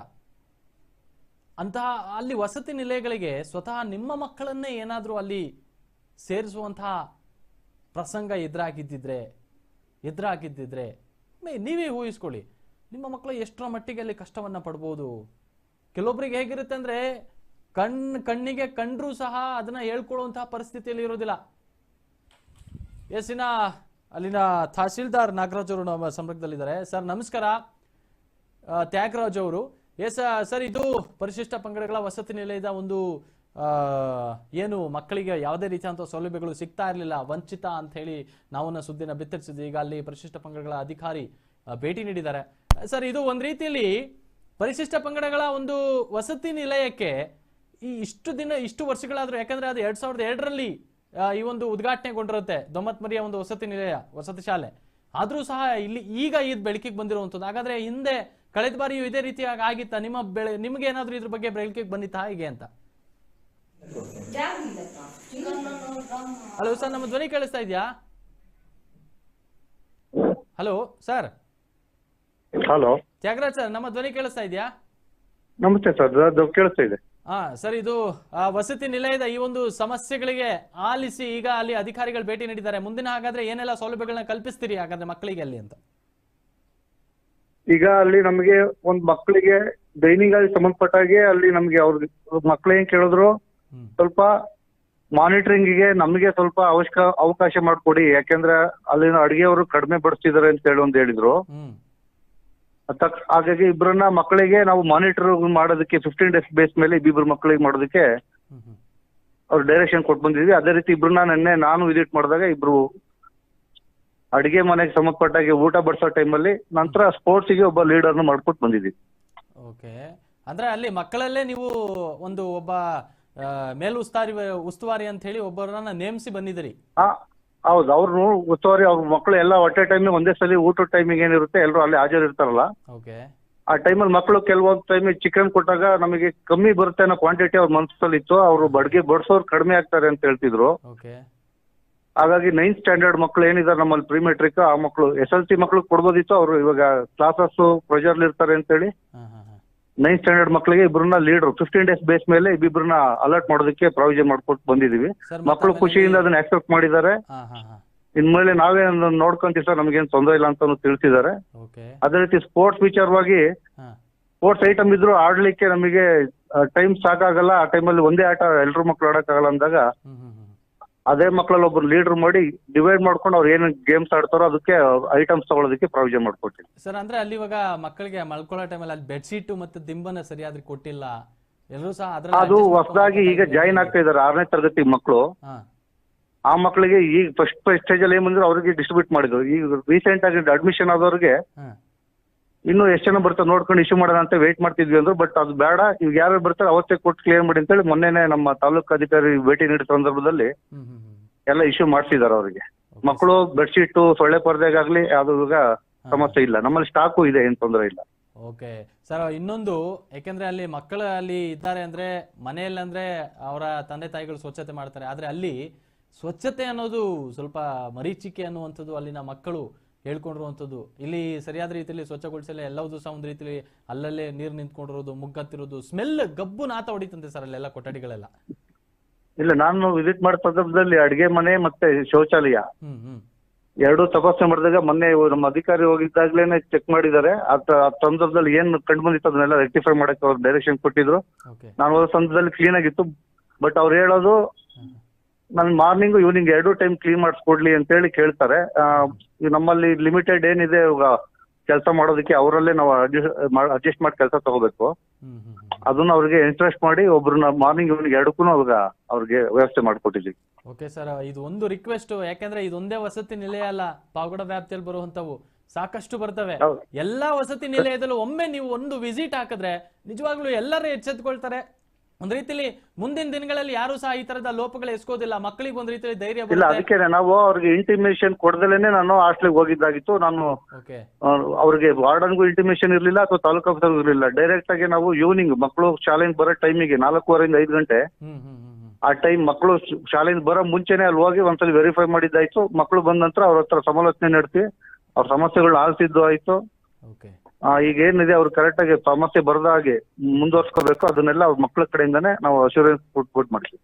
ಅಂತಹ ಅಲ್ಲಿ ವಸತಿ ನಿಲಯಗಳಿಗೆ ಸ್ವತಃ ನಿಮ್ಮ ಮಕ್ಕಳನ್ನೇ ಏನಾದರೂ ಅಲ್ಲಿ ಸೇರಿಸುವಂತಹ ಪ್ರಸಂಗ ಎದುರಾಗಿದ್ದಿದ್ರೆ ನೀವೇ ಊಹಿಸ್ಕೊಳ್ಳಿ, ನಿಮ್ಮ ಮಕ್ಕಳು ಎಷ್ಟರ ಮಟ್ಟಿಗೆ ಅಲ್ಲಿ ಕಷ್ಟವನ್ನ ಪಡ್ಬೋದು. ಕೆಲವೊಬ್ಬರಿಗೆ ಹೇಗಿರುತ್ತೆ ಅಂದ್ರೆ ಕಣ್ಣಿಗೆ ಕಂಡ್ರೂ ಸಹ ಅದನ್ನ ಹೇಳ್ಕೊಳ್ಳುವಂತಹ ಪರಿಸ್ಥಿತಿಯಲ್ಲಿ ಇರೋದಿಲ್ಲ. ಎಸ್ಸಿನ ಅಲ್ಲಿನ ತಹಸೀಲ್ದಾರ್ ನಾಗರಾಜ್ ಅವರು ನಮ್ಮ ಸಂಪರ್ಕದಲ್ಲಿದ್ದಾರೆ. ಸರ್ ನಮಸ್ಕಾರ. ತ್ಯಾಗರಾಜ್ ಅವರು. ಎಸ್ ಸರ್, ಇದು ಪರಿಶಿಷ್ಟ ಪಂಗಡಗಳ ವಸತಿ ನಿಲಯದ ಒಂದು ಏನು ಮಕ್ಕಳಿಗೆ ಯಾವುದೇ ರೀತಿಯಂತಹ ಸೌಲಭ್ಯಗಳು ಸಿಗ್ತಾ ಇರಲಿಲ್ಲ, ವಂಚಿತ ಅಂತ ಹೇಳಿ ನಾವನ್ನ ಸುದ್ದಿನ ಬಿತ್ತರಿಸಿದ್ವಿ. ಈಗ ಅಲ್ಲಿ ಪರಿಶಿಷ್ಟ ಪಂಗಡಗಳ ಅಧಿಕಾರಿ ಭೇಟಿ ನೀಡಿದ್ದಾರೆ. ಸರ್, ಇದು ಒಂದ್ ರೀತಿಯಲ್ಲಿ ಪರಿಶಿಷ್ಟ ಪಂಗಡಗಳ ಒಂದು ವಸತಿ ನಿಲಯಕ್ಕೆ ಇಷ್ಟು ವರ್ಷಗಳಾದ್ರೂ, ಯಾಕಂದ್ರೆ ಅದು 2002ರಲ್ಲಿ ಈ ಒಂದು ಉದ್ಘಾಟನೆಗೊಂಡಿರುತ್ತೆ ದೊಮ್ಮತ್ಮರಿಯ ಒಂದು ವಸತಿ ನಿಲಯ, ವಸತಿ ಶಾಲೆ. ಆದ್ರೂ ಸಹ ಇಲ್ಲಿ ಈಗ ಇದು ಬೆಳಕಿಗೆ ಬಂದಿರುವಂತದ್ದು. ಹಾಗಾದ್ರೆ ಹಿಂದೆ ಕಳೆದ ಬಾರಿಯೂ ಇದೇ ರೀತಿಯಾಗಿ ಆಗಿತ್ತಾ? ನಿಮ್ಗೆ ಏನಾದ್ರೂ ಇದ್ರ ಬಗ್ಗೆ ಬೆಳಕಿಗೆ ಬಂದಿತ್ತಾ ಹೇಗೆ ಅಂತ? ಹಲೋ ಸರ್, ನಮ್ಮ ಧ್ವನಿ ಕೇಳಿಸ್ತಾ ಇದೆಯಾ? Hello sir. Hello Thyagaraj sir, ನಮ್ಮ ಧ್ವನಿ ಕೇಳಿಸ್ತಾ ಇದೆಯಾ? ನಮಸ್ತೆ ಸರ್, ಕೇಳಿಸ್ತಾ ಇದೆ. ಸರ್, ಇದು ವಸತಿ ನಿಲಯದ ಈ ಒಂದು ಸಮಸ್ಯೆಗಳಿಗೆ ಆಲಿಸಿ ಈಗ ಅಲ್ಲಿ ಅಧಿಕಾರಿಗಳು ಭೇಟಿ ನೀಡಿದ್ದಾರೆ. ಮುಂದಿನ ಹಾಗಾದ್ರೆ ಏನೆಲ್ಲ ಸೌಲಭ್ಯಗಳನ್ನ ಕಲ್ಪಿಸ್ತೀರಿ ಹಾಗಾದ್ರೆ ಮಕ್ಕಳಿಗೆ ಅಲ್ಲಿ ಅಂತ? ಈಗ ಅಲ್ಲಿ ನಮಗೆ ಒಂದ್ ಮಕ್ಕಳಿಗೆ ಡೈನಿಂಗ್ ಆಗಿ ಸಂಬಂಧಪಟ್ಟಾಗೆ ಅಲ್ಲಿ ನಮ್ಗೆ ಅವ್ರ ಮಕ್ಳು ಏನ್ ಕೇಳಿದ್ರು, ಸ್ವಲ್ಪ ಮಾನಿಟರಿಂಗ್ ಗೆ ನಮಗೆ ಸ್ವಲ್ಪ ಅವಕಾಶ ಮಾಡ್ಕೊಡಿ, ಯಾಕೆಂದ್ರೆ ಅಲ್ಲಿನ ಅಡಿಗೆಯವರು ಕಡಿಮೆ ಬಡಿಸ್ತಿದಾರೆ ಅಂತ ಹೇಳಿ ಒಂದು ಹೇಳಿದ್ರು. ಹಾಗಾಗಿ ಇಬ್ಬರನ್ನ ಮಕ್ಕಳಿಗೆ ನಾವು ಮಾನಿಟರ್ ಮಾಡೋದಕ್ಕೆ 15 days ಬೇಸ್ ಮೇಲೆ ಇಬ್ಬಿಬ್ರು ಮಕ್ಕಳಿಗೆ ಮಾಡೋದಕ್ಕೆ ಅವ್ರು ಡೈರೆಕ್ಷನ್ ಕೊಟ್ಟು ಬಂದಿದ್ವಿ. ಅದೇ ರೀತಿ ಇಬ್ರನ್ನ ನಿನ್ನೆ ನಾನು ವಿಸಿಟ್ ಮಾಡಿದಾಗ ಇಬ್ರು ಅಡಿಗೆ ಮನೆಗೆ ಸಂಬಂಧಪಟ್ಟಾಗೆ ಊಟ ಬಡಿಸೋ ಟೈಮಲ್ಲಿ, ನಂತರ ಸ್ಪೋರ್ಟ್ಸ್ಗೆ ಒಬ್ಬ ಲೀಡರ್ನ ಮಾಡ್ಕೊಟ್ಟು ಬಂದಿದ್ವಿ. ಓಕೆ, ಅಂದ್ರೆ ಅಲ್ಲಿ ಮಕ್ಕಳಲ್ಲೇ ನೀವು ಒಬ್ಬ ಉಸ್ತುವಾರಿ ಅಂತ ಹೇಳಿ ಒಬ್ಬರನ್ನ ನೇಮಿಸಿ ಬಂದಿದ್ದೀರಿ? ಹೌದು, ಅವ್ರು ಉಸ್ತುವಾರಿ, ಅವ್ರ ಮಕ್ಕಳು ಎಲ್ಲ ಒಟ್ಟೆ ಟೈಮ್ ಒಂದೇ ಸಲ ಊಟದ ಟೈಮಿಗೆ ಏನಿರುತ್ತೆ ಎಲ್ಲರೂ ಅಲ್ಲಿ ಹಾಜರಿರ್ತಾರಲ್ಲ, ಆ ಟೈಮಲ್ಲಿ ಮಕ್ಕಳು ಕೆಲವೊಂದು ಟೈಮಿಗೆ ಚಿಕನ್ ಕೊಟ್ಟಾಗ ನಮಗೆ ಕಮ್ಮಿ ಬರುತ್ತೆ ಅನ್ನೋ ಕ್ವಾಂಟಿಟಿ ಅವ್ರ ಮನಸ್ಸಲ್ಲಿ ಇತ್ತು. ಅವರು ಅಡ್ಗೆ ಬಡಿಸೋರು ಕಡಿಮೆ ಆಗ್ತಾರೆ ಅಂತ ಹೇಳ್ತಿದ್ರು. ಹಾಗಾಗಿ 9th standard ಮಕ್ಕಳು ಏನಿದ್ದಾರೆ ನಮ್ಮಲ್ಲಿ ಪ್ರೀ ಮೆಟ್ರಿಕ್, ಆ ಮಕ್ಕಳು SLC ಮಕ್ಕಳು ಕೊಡ್ಬೋದಿತ್ತು. ಅವರು ಇವಾಗ ಕ್ಲಾಸಸ್ ಪ್ರೆಷರ್ ಇರ್ತಾರೆ ಅಂತ ಹೇಳಿ 9th standard ಮಕ್ಕಳಿಗೆ ಇಬ್ರನ್ನ ಲೀಡರ್ 15 days ಬೇಸ್ ಮೇಲೆ ಇಬ್ಬಿಬ್ರನ್ನ ಅಲರ್ಟ್ ಮಾಡೋದಕ್ಕೆ ಪ್ರಾವಿಷನ್ ಮಾಡ್ಕೊಟ್ಟು ಬಂದಿದೀವಿ. ಮಕ್ಕಳು ಖುಷಿಯಿಂದ ಅದನ್ನ ಆಕ್ಸೆಪ್ಟ್ ಮಾಡಿದ್ದಾರೆ. ಇನ್ಮೇಲೆ ನಾವೇ ನೋಡ್ಕೊಂತೀವಿ ಸರ್, ನಮಗೇನು ತೊಂದರೆ ಇಲ್ಲ ಅಂತ ತಿಳಿಸಿದ್ದಾರೆ. ಅದೇ ರೀತಿ ಸ್ಪೋರ್ಟ್ಸ್ ವಿಚಾರವಾಗಿ ಸ್ಪೋರ್ಟ್ಸ್ ಐಟಮ್ ಇದ್ರು ಆಡ್ಲಿಕ್ಕೆ ನಮಗೆ ಟೈಮ್ ಸಾಕಾಗಲ್ಲ. ಆ ಟೈಮಲ್ಲಿ ಒಂದೇ ಆಟ ಎಲ್ರು ಮಕ್ಳು ಆಡಕ್ಕಾಗಲ್ಲ ಅಂದಾಗ ಅದೇ ಮಕ್ಕಳಲ್ಲಿ ಒಬ್ರು ಲೀಡರ್ ಮಾಡಿ ಡಿವೈಡ್ ಮಾಡ್ಕೊಂಡು ಅವ್ರು ಏನು ಗೇಮ್ಸ್ ಆಡ್ತಾರೋ ಅದಕ್ಕೆ ಐಟಮ್ಸ್ ತಗೊಳ್ಳೋದಕ್ಕೆ ಪ್ರಾವಿಷನ್ ಮಾಡ್ಕೊಟ್ಟಿವಿ ಸರ್. ಅಂದ್ರೆ ಅಲ್ಲಿ ಇವಾಗ ಮಕ್ಕಳಿಗೆ ಮಲ್ಕೊಳ್ಳೋ ಟೈಮಲ್ಲಿ ಅಲ್ಲಿ ಬೆಡ್ಶೀಟ್ ಮತ್ತೆ ದಿಂಬನ್ನ ಸರಿಯಾಗಿ ಕೊಟ್ಟಿಲ್ಲ, ಎಲ್ಲರೂ ಸಹ ಅದು ಹೊಸದಾಗಿ ಈಗ ಜಾಯಿನ್ ಆಗ್ತಾ ಇದಾರೆ 6ನೇ ತರಗತಿ ಮಕ್ಕಳು. ಆ ಮಕ್ಕಳಿಗೆ ಈಗ ಫಸ್ಟ್ ಸ್ಟೇಜ್ ಅಲ್ಲಿ ಏನ್ ಬಂದ್ರೆ ಅವ್ರಿಗೆ ಡಿಸ್ಟ್ರಿಬ್ಯೂಟ್ ಮಾಡಿದ್ರು. ಈಗ ರೀಸೆಂಟ್ ಆಗಿ ಅಡ್ಮಿಷನ್ ಆದವ್ರಿಗೆ ಇನ್ನು ಎಷ್ಟು ಜನ ಬರ್ತಾರೆ ನೋಡ್ಕೊಂಡು ಇಶ್ಯೂ ಮಾಡೋಣ ಅಂತ ವೇಟ್ ಮಾಡ್ತಿದ್ವಿ ಅಂದ್ರು. ಬಟ್ ಅದು ಬೇಡ, ಈಗ ಯಾರು ಬರ್ತಾರೆ ಅವತ್ತೇ ಕೊಟ್ಟು ಕ್ಲಿಯರ್ ಮಾಡಿ ಅಂತೇಳಿ ಮೊನ್ನೆನೆ ನಮ್ಮ ತಾಲೂಕು ಅಧಿಕಾರಿ ಭೇಟಿ ನೀಡಿದ ಸಂದರ್ಭದಲ್ಲಿ ಎಲ್ಲ ಇಶ್ಯೂ ಮಾಡ್ತಿದಾರೆ ಅವರಿಗೆ. ಮಕ್ಕಳು ಬೆಡ್ಶೀಟ್ ಸೊಳ್ಳೆ ಪರದೆಗಾಗ್ಲಿ ಅದು ಈಗ ಸಮಸ್ಯೆ ಇಲ್ಲ, ನಮ್ಮಲ್ಲಿ ಸ್ಟಾಕು ಇದೆ, ಏನ್ ತೊಂದರೆ ಇಲ್ಲ. ಓಕೆ ಸರ್, ಇನ್ನೊಂದು ಯಾಕೆಂದ್ರೆ ಅಲ್ಲಿ ಮಕ್ಕಳು ಅಲ್ಲಿ ಇದ್ದಾರೆ ಅಂದ್ರೆ ಮನೆಯಲ್ಲಿ ಅಂದ್ರೆ ಅವರ ತಂದೆ ತಾಯಿಗಳು ಸ್ವಚ್ಛತೆ ಮಾಡ್ತಾರೆ, ಆದ್ರೆ ಅಲ್ಲಿ ಸ್ವಚ್ಛತೆ ಅನ್ನೋದು ಸ್ವಲ್ಪ ಮರೀಚಿಕೆ ಅನ್ನುವಂಥದ್ದು ಅಲ್ಲಿನ ಮಕ್ಕಳು ಹೇಳ್ಕೊಂಡಿರುವಂಥದ್ದು. ಇಲ್ಲಿ ಸರಿಯಾದ ರೀತಿಯಲ್ಲಿ ಸ್ವಚ್ಛಗೊಳಿಸಲೇ ಎಲ್ಲವೂ ಸಹ ಒಂದು ರೀತಿಯಲ್ಲಿ ಅಲ್ಲಲ್ಲೇ ನೀರು ನಿಂತ್ಕೊಂಡಿರೋದು, ಮುಗ್ಗತ್ತಿರೋದು, ಸ್ಮೆಲ್ ಗಬ್ಬು ನಾತ ಹೊಡಿತಂತೆ ಸರ್ ಅಲ್ಲೆಲ್ಲ ಕೊಠಡಿಗಳೆಲ್ಲ. ಇಲ್ಲ, ನಾನು ವಿಸಿಟ್ ಮಾಡೋ ಸಂದರ್ಭದಲ್ಲಿ ಅಡಿಗೆ ಮನೆ ಮತ್ತೆ ಶೌಚಾಲಯ ಎರಡೂ ತಪಾಸಣೆ ಮಾಡಿದಾಗ ಮೊನ್ನೆ ನಮ್ಮ ಅಧಿಕಾರಿ ಹೋಗಿದ್ದಾಗ್ಲೇನೆ ಚೆಕ್ ಮಾಡಿದ್ದಾರೆ. ಆ ಸಂದರ್ಭದಲ್ಲಿ ಏನ್ ಕಂಡು ಬಂದಿತ್ತು ಅದನ್ನೆಲ್ಲ ರೆಕ್ಟಿಫೈ ಮಾಡಕ್ಕೆ ಅವ್ರು ಡೈರೆಕ್ಷನ್ ಕೊಟ್ಟಿದ್ರು. ನಾನು ಹೋದ ಸಂದರ್ಭದಲ್ಲಿ ಕ್ಲೀನ್ ಆಗಿತ್ತು. ಬಟ್ ಅವ್ರು ಹೇಳೋದು ನನ್ ಮಾರ್ನಿಂಗ್ ಈವ್ನಿಂಗ್ 2 ಟೈಮ್ ಕ್ಲೀನ್ ಮಾಡಿಸ್ಕೊಡ್ಲಿ ಅಂತ ಹೇಳಿ ಕೇಳ್ತಾರೆ. ನಮ್ಮಲ್ಲಿ ಲಿಮಿಟೆಡ್ ಏನಿದೆ ಕೆಲಸ ಮಾಡೋದಕ್ಕೆ ಅವರಲ್ಲೇ ನಾವು ಅಡ್ಜಸ್ಟ್ ಮಾಡಿ ಕೆಲಸ ತಗೋಬೇಕು. ಅದನ್ನ ಅವ್ರಿಗೆ ಇಂಟ್ರೆಸ್ಟ್ ಮಾಡಿ ಒಬ್ರನ್ನ ಮಾರ್ನಿಂಗ್ ಈವ್ನಿಂಗ್ 2ಕ್ಕೂ ಅವ್ರಿಗೆ ವ್ಯವಸ್ಥೆ ಮಾಡ್ಕೊಟ್ಟಿದ್ವಿ. ಓಕೆ ಸರ್, ಇದು ಒಂದು ರಿಕ್ವೆಸ್ಟ್, ಯಾಕಂದ್ರೆ ಇದೊಂದೇ ವಸತಿ ನಿಲಯ ಅಲ್ಲ, ಪಾವಗಡ ವ್ಯಾಪ್ತಿಯಲ್ಲಿ ಬರುವಂತವು ಸಾಕಷ್ಟು ಬರ್ತವೆ. ಎಲ್ಲಾ ವಸತಿ ನಿಲಯದಲ್ಲೂ ಒಮ್ಮೆ ನೀವು ಒಂದು ವಿಸಿಟ್ ಹಾಕಿದ್ರೆ ನಿಜವಾಗ್ಲೂ ಎಲ್ಲರೂ ಎಚ್ಚೆತ್ಕೊಳ್ತಾರೆ. ಒಂದ್ ರೀತಿಲಿ ಮುಂದಿನ ದಿನಗಳಲ್ಲಿ ಯಾರು ಸಹ ಈ ತರದ ಲೋಪಗಳು ಎಸ್ಕೋದಿಲ್ಲ, ಮಕ್ಕಳಿಗೆ ಒಂದ್ ರೀತಿಯಲ್ಲಿ ಧೈರ್ಯ ಇಲ್ಲ. ಅದಕ್ಕೆ ನಾವು ಅವ್ರಿಗೆ ಇಂಟಿಮೇಷನ್ ಕೊಡ್ದಲೇನೆ ನಾನು ಹಾಸ್ಟೆಲ್ಗೆ ಹೋಗಿದ್ದಾಗಿತ್ತು. ನಾನು ಅವ್ರಿಗೆ ವಾರ್ಡನ್ಗೂ ಇಂಟಿಮೇಷನ್ ಇರ್ಲಿಲ್ಲ ಅಥವಾ ತಾಲೂಕು ಆಫೀಸರ್ಗೂ ಇರ್ಲಿಲ್ಲ. ಡೈರೆಕ್ಟ್ ಆಗಿ ನಾವು ಈವ್ನಿಂಗ್ ಮಕ್ಕಳು ಶಾಲೆಯಿಂದ ಬರೋ ಟೈಮಿಗೆ 4:15 5 ಗಂಟೆ ಆ ಟೈಮ್ ಮಕ್ಕಳು ಶಾಲೆಯಿಂದ ಬರೋ ಮುಂಚೆನೆ ಅಲ್ಲಿ ಹೋಗಿ ಒಂದ್ಸಲ ವೆರಿಫೈ ಮಾಡಿದ್ದಾಯ್ತು. ಮಕ್ಕಳು ಬಂದ ನಂತರ ಅವ್ರ ಹತ್ರ ಸಮಾಲೋಚನೆ ನಡೆಸಿ ಅವ್ರ ಸಮಸ್ಯೆಗಳನ್ನ ಆಲಿಸಿದ್ದು ಆಯ್ತು. ಈಗ ಏನಿದೆ ಅವ್ರು ಕರೆಕ್ಟ್ ಆಗಿ ಸಮಸ್ಯೆ ಬರದ ಹಾಗೆ ಮುಂದುವರ್ಸ್ಕೋಬೇಕು, ಅದನ್ನೆಲ್ಲ ಅವ್ರ ಮಕ್ಕಳ ಕಡೆಯಿಂದಾನೆ ನಾವು ಅಶ್ಯೂರೆನ್ಸ್ ಕೊಟ್ಟು ಮಾಡ್ತೀವಿ.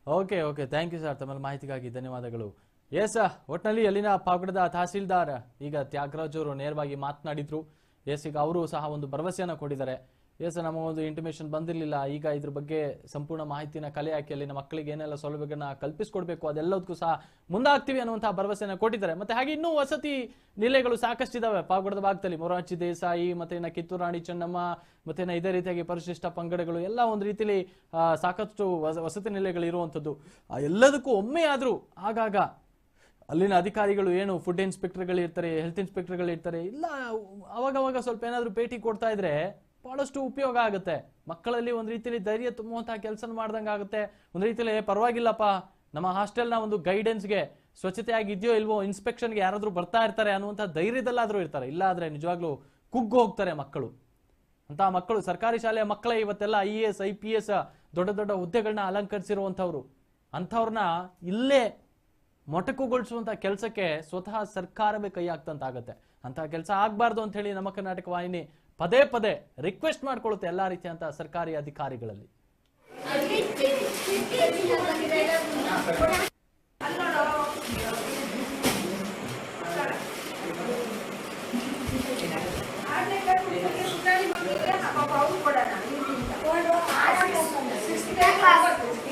Okay okay, thank you sir, ತಮ್ಮ ಮಾಹಿತಿಗಾಗಿ ಧನ್ಯವಾದಗಳು. ಎಸ್, ಒಟ್ಟಿನಲ್ಲಿ ಅಲ್ಲಿನ ಪಾವಗಡದ ತಹಸೀಲ್ದಾರ್ ಈಗ ತ್ಯಾಗರಾಜ್ ಅವರು ನೇರವಾಗಿ ಮಾತನಾಡಿದ್ರು. ಎಸ್, ಈಗ ಅವರು ಸಹ ಒಂದು ಭರವಸೆಯನ್ನ ಕೊಟ್ಟಿದ್ದಾರೆ. ಎಸ್, ನಮಗೊಂದು ಇಂಟಿಮೇಷನ್ ಬಂದಿರಲಿಲ್ಲ, ಈಗ ಇದ್ರ ಬಗ್ಗೆ ಸಂಪೂರ್ಣ ಮಾಹಿತಿನ ಕಲೆ ಹಾಕಿ ಅಲ್ಲಿನ ಮಕ್ಕಳಿಗೆ ಏನೆಲ್ಲ ಸೌಲಭ್ಯಗಳನ್ನ ಕಲ್ಪಿಸ್ಕೊಡ್ಬೇಕು ಅದೆಲ್ಲದಕ್ಕೂ ಸಹ ಮುಂದಾಗ್ತೀವಿ ಅನ್ನುವಂತಹ ಭರವಸೆನ ಕೊಟ್ಟಿದ್ದಾರೆ. ಮತ್ತೆ ಹಾಗೆ ಇನ್ನೂ ವಸತಿ ನಿಲಯಗಳು ಸಾಕಷ್ಟಿದಾವೆ ಪಾವಗಡದ ಭಾಗದಲ್ಲಿ. ಮೊರಾರ್ಜಿ ದೇಸಾಯಿ ಮತ್ತೆ ಕಿತ್ತೂರು ರಾಣಿ ಚೆನ್ನಮ್ಮ ಮತ್ತೆ ಇದೇ ರೀತಿಯಾಗಿ ಪರಿಶಿಷ್ಟ ಪಂಗಡಗಳು ಎಲ್ಲ ಒಂದು ರೀತಿಯಲ್ಲಿ ಸಾಕಷ್ಟು ವಸತಿ ನಿಲಯಗಳು ಇರುವಂಥದ್ದು. ಎಲ್ಲದಕ್ಕೂ ಒಮ್ಮೆ ಆದ್ರೂ ಆಗಾಗ ಅಲ್ಲಿನ ಅಧಿಕಾರಿಗಳು ಏನು ಫುಡ್ ಇನ್ಸ್ಪೆಕ್ಟರ್ಗಳು ಇರ್ತಾರೆ, ಹೆಲ್ತ್ ಇನ್ಸ್ಪೆಕ್ಟರ್ಗಳು ಇರ್ತಾರೆ, ಇಲ್ಲ ಅವಾಗವಾಗ ಸ್ವಲ್ಪ ಏನಾದ್ರು ಭೇಟಿ ಕೊಡ್ತಾ ಇದ್ರೆ ಬಹಳಷ್ಟು ಉಪಯೋಗ ಆಗುತ್ತೆ. ಮಕ್ಕಳಲ್ಲಿ ಒಂದ್ ರೀತಿಯಲ್ಲಿ ಧೈರ್ಯ ತುಂಬುವಂತಹ ಕೆಲಸ ಮಾಡ್ದಂಗೆ ಆಗುತ್ತೆ. ಒಂದ್ ರೀತಿಯಲ್ಲಿ ಪರವಾಗಿಲ್ಲಪ್ಪ ನಮ್ಮ ಹಾಸ್ಟೆಲ್ನ ಒಂದು ಗೈಡೆನ್ಸ್ಗೆ ಸ್ವಚ್ಛತೆಯಾಗಿ ಇದೆಯೋ ಇಲ್ವೋ ಇನ್ಸ್ಪೆಕ್ಷನ್ಗೆ ಯಾರಾದ್ರೂ ಬರ್ತಾ ಇರ್ತಾರೆ ಅನ್ನುವಂಥ ಧೈರ್ಯದಲ್ಲಾದ್ರೂ ಇರ್ತಾರೆ. ಇಲ್ಲ ಆದ್ರೆ ನಿಜವಾಗ್ಲೂ ಕುಗ್ಗು ಹೋಗ್ತಾರೆ ಮಕ್ಕಳು. ಅಂತ ಮಕ್ಕಳು ಸರ್ಕಾರಿ ಶಾಲೆಯ ಮಕ್ಕಳೇ ಇವತ್ತೆಲ್ಲ IAS IPS ದೊಡ್ಡ ದೊಡ್ಡ ಹುದ್ದೆಗಳನ್ನ ಅಲಂಕರಿಸಿರುವಂಥವ್ರು. ಅಂಥವ್ರನ್ನ ಇಲ್ಲೇ ಮೊಟಕುಗೊಳಿಸುವಂತ ಕೆಲಸಕ್ಕೆ ಸ್ವತಃ ಸರ್ಕಾರವೇ ಕೈ ಹಾಕ್ತಂತಾಗತ್ತೆ. ಅಂತಹ ಕೆಲಸ ಆಗ್ಬಾರ್ದು ಅಂತ ಹೇಳಿ ನಮ್ಮ ಕರ್ನಾಟಕ ವಾಹಿನಿ ಪದೇ ಪದೇ ರಿಕ್ವೆಸ್ಟ್ ಮಾಡ್ಕೊಳ್ಳುತ್ತೆ ಎಲ್ಲಾ ರೀತಿಯಂತ ಸರ್ಕಾರಿ ಅಧಿಕಾರಿಗಳಲ್ಲಿ. Sister